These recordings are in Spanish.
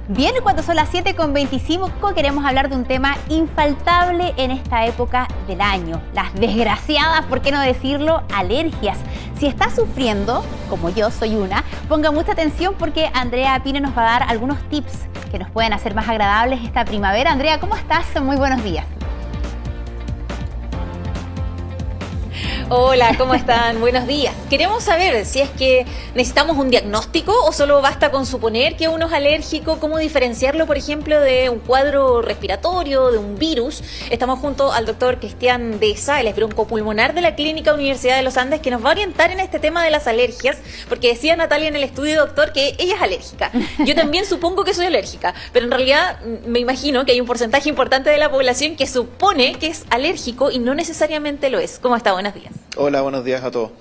Bien, cuando son las 7:25 queremos hablar de un tema infaltable en esta época del año. Las desgraciadas, ¿por qué no decirlo?, alergias. Si está sufriendo, como yo soy una, ponga mucha atención porque Andrea Pino nos va a dar algunos tips que nos pueden hacer más agradables esta primavera. Andrea, ¿cómo estás? Muy buenos días. Hola, ¿cómo están? Buenos días. Queremos saber si es que necesitamos un diagnóstico o solo basta con suponer que uno es alérgico, cómo diferenciarlo, por ejemplo, de un cuadro respiratorio, de un virus. Estamos junto al doctor Cristian Deza, él es broncopulmonar de la Clínica Universidad de los Andes, que nos va a orientar en este tema de las alergias, porque decía Natalia en el estudio, doctor, que ella es alérgica. Yo también supongo que soy alérgica, pero en realidad me imagino que hay un porcentaje importante de la población que supone que es alérgico y no necesariamente lo es. ¿Cómo está? Buenos días. Hola, buenos días a todos.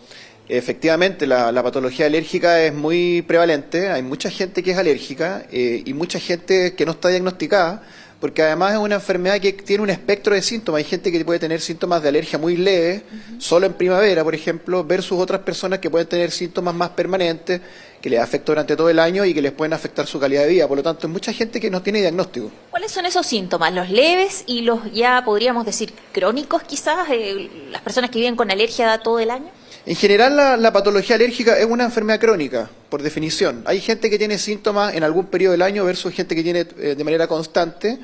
Efectivamente, la patología alérgica es muy prevalente, hay mucha gente que es alérgica y mucha gente que no está diagnosticada, porque además es una enfermedad que tiene un espectro de síntomas. Hay gente que puede tener síntomas de alergia muy leves, solo en primavera, por ejemplo, versus otras personas que pueden tener síntomas más permanentes, que les afecta durante todo el año y que les pueden afectar su calidad de vida. Por lo tanto, hay mucha gente que no tiene diagnóstico. ¿Cuáles son esos síntomas? ¿Los leves y los ya podríamos decir crónicos quizás? ¿Las personas que viven con alergia todo el año? En general, la patología alérgica es una enfermedad crónica, por definición. Hay gente que tiene síntomas en algún periodo del año versus gente que tiene de manera constante,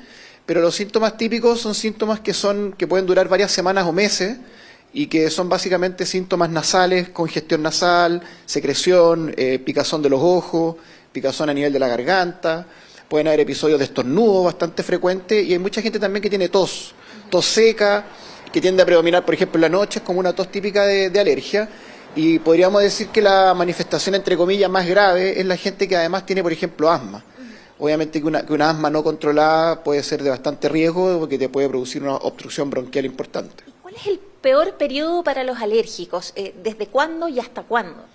pero los síntomas típicos son síntomas que pueden durar varias semanas o meses y que son básicamente síntomas nasales, congestión nasal, secreción, picazón de los ojos, picazón a nivel de la garganta. Pueden haber episodios de estornudo bastante frecuentes y hay mucha gente también que tiene tos seca, que tiende a predominar, por ejemplo, en la noche, es como una tos típica de alergia. Y podríamos decir que la manifestación, entre comillas, más grave es la gente que además tiene, por ejemplo, asma. Obviamente que una asma no controlada puede ser de bastante riesgo porque te puede producir una obstrucción bronquial importante. ¿Cuál es el peor periodo para los alérgicos? ¿Desde cuándo y hasta cuándo?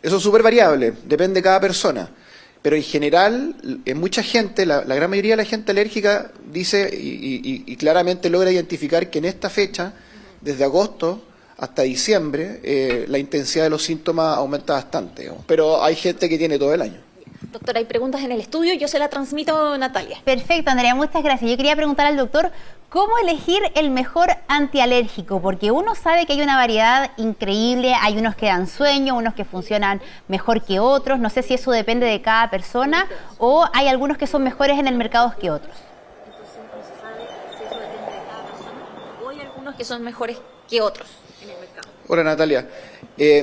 Eso es súper variable, depende de cada persona. Pero en general, en mucha gente, la gran mayoría de la gente alérgica dice y claramente logra identificar que en esta fecha, desde agosto hasta diciembre, la intensidad de los síntomas aumenta bastante, digamos. Pero hay gente que tiene todo el año. Doctora, hay preguntas en el estudio, yo se la transmito a Natalia. Perfecto, Andrea, muchas gracias. Yo quería preguntar al doctor, ¿cómo elegir el mejor antialérgico? Porque uno sabe que hay una variedad increíble, hay unos que dan sueño, unos que funcionan mejor que otros, no sé si eso depende de cada persona o hay algunos que son mejores en el mercado que otros. Entonces no se sabe si eso depende de cada persona o hay algunos que son mejores que otros en el mercado. Hola, Natalia.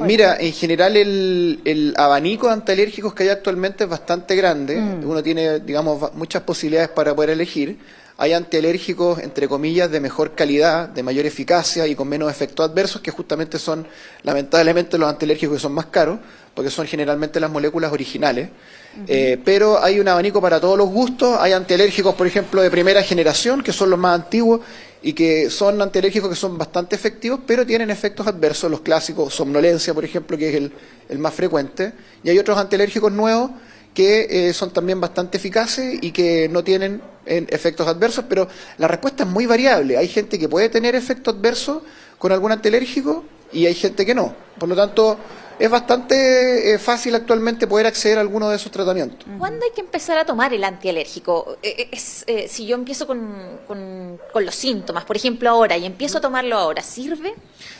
Mira, en general el abanico de antialérgicos que hay actualmente es bastante grande. Uno tiene, digamos, muchas posibilidades para poder elegir. Hay antialérgicos, entre comillas, de mejor calidad, de mayor eficacia y con menos efectos adversos, que justamente son, lamentablemente, los antialérgicos que son más caros, porque son generalmente las moléculas originales. Pero hay un abanico para todos los gustos. Hay antialérgicos, por ejemplo, de primera generación, que son los más antiguos, y que son antialérgicos que son bastante efectivos, pero tienen efectos adversos, los clásicos, somnolencia, por ejemplo, que es el más frecuente. Y hay otros antialérgicos nuevos que son también bastante eficaces y que no tienen efectos adversos, pero la respuesta es muy variable. Hay gente que puede tener efectos adversos con algún antialérgico y hay gente que no. Por lo tanto, es bastante fácil actualmente poder acceder a alguno de esos tratamientos. ¿Cuándo hay que empezar a tomar el antialérgico? Si yo empiezo con los síntomas, por ejemplo, ahora, y empiezo a tomarlo ahora, ¿sirve?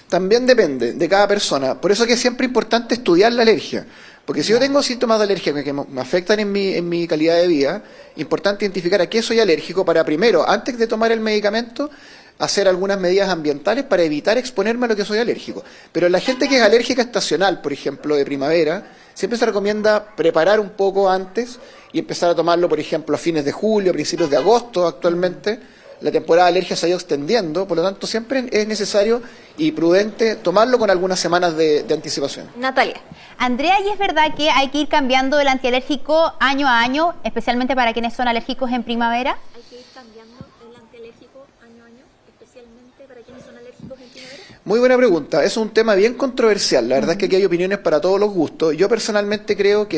También depende de cada persona. Por eso es que es siempre importante estudiar la alergia. Porque si yo tengo síntomas de alergia que me afectan en mi calidad de vida, importante identificar a qué soy alérgico para primero, antes de tomar el medicamento, hacer algunas medidas ambientales para evitar exponerme a lo que soy alérgico. Pero en la gente que es alérgica estacional, por ejemplo, de primavera, siempre se recomienda preparar un poco antes y empezar a tomarlo, por ejemplo, a fines de julio, principios de agosto actualmente. La temporada de alergia se ha ido extendiendo, por lo tanto siempre es necesario y prudente tomarlo con algunas semanas de anticipación. Natalia. Andrea, ¿y es verdad que hay que ir cambiando el antialérgico año a año, especialmente para quienes son alérgicos en primavera? ¿Hay que ir cambiando el antialérgico año a año, especialmente para quienes son alérgicos en primavera? Muy buena pregunta. Es un tema bien controversial. La verdad es que aquí hay opiniones para todos los gustos. Yo personalmente creo que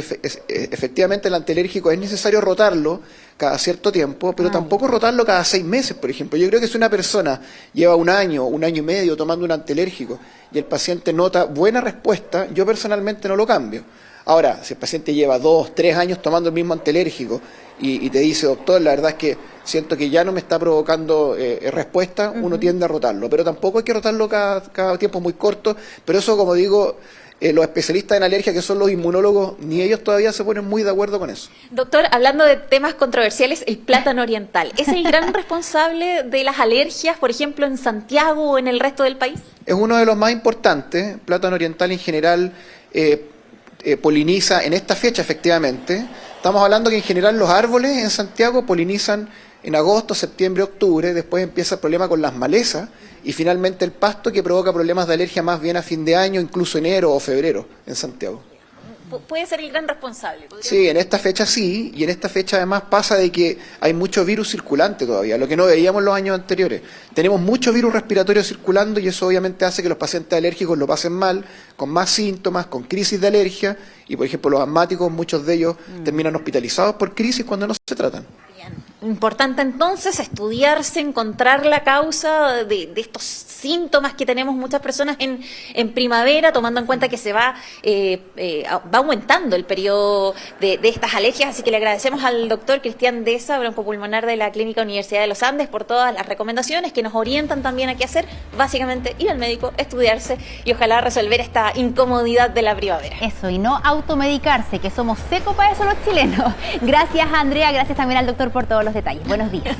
efectivamente el antialérgico es necesario rotarlo cada cierto tiempo, pero tampoco rotarlo cada 6 meses, por ejemplo. Yo creo que si una persona lleva un año y medio tomando un antialérgico y el paciente nota buena respuesta, yo personalmente no lo cambio. Ahora, si el paciente lleva 2, 3 años tomando el mismo antialérgico y te dice, doctor, la verdad es que siento que ya no me está provocando respuesta, uno tiende a rotarlo, pero tampoco hay que rotarlo cada tiempo muy corto, pero eso, como digo, los especialistas en alergia, que son los inmunólogos, ni ellos todavía se ponen muy de acuerdo con eso. Doctor, hablando de temas controversiales, el plátano oriental, ¿es el gran responsable de las alergias, por ejemplo, en Santiago o en el resto del país? Es uno de los más importantes. Plátano oriental en general poliniza en esta fecha, efectivamente. Estamos hablando que en general los árboles en Santiago polinizan en agosto, septiembre, octubre, después empieza el problema con las malezas y finalmente el pasto, que provoca problemas de alergia más bien a fin de año, incluso enero o febrero en Santiago. Puede ser el gran responsable. Sí, en esta fecha sí, y en esta fecha además pasa de que hay mucho virus circulante todavía, lo que no veíamos los años anteriores. Tenemos mucho virus respiratorio circulando y eso obviamente hace que los pacientes alérgicos lo pasen mal, con más síntomas, con crisis de alergia, y por ejemplo los asmáticos, muchos de ellos terminan hospitalizados por crisis cuando no se tratan. Importante entonces estudiarse, encontrar la causa de estos síntomas que tenemos muchas personas en primavera, tomando en cuenta que se va aumentando el periodo de estas alergias. Así que le agradecemos al doctor Cristian Deza, broncopulmonar de la Clínica Universidad de los Andes, por todas las recomendaciones que nos orientan también a qué hacer. Básicamente ir al médico, estudiarse y ojalá resolver esta incomodidad de la primavera. Eso, y no automedicarse, que somos secos para eso los chilenos. Gracias, Andrea, gracias también al doctor por todos los detalles. Buenos días.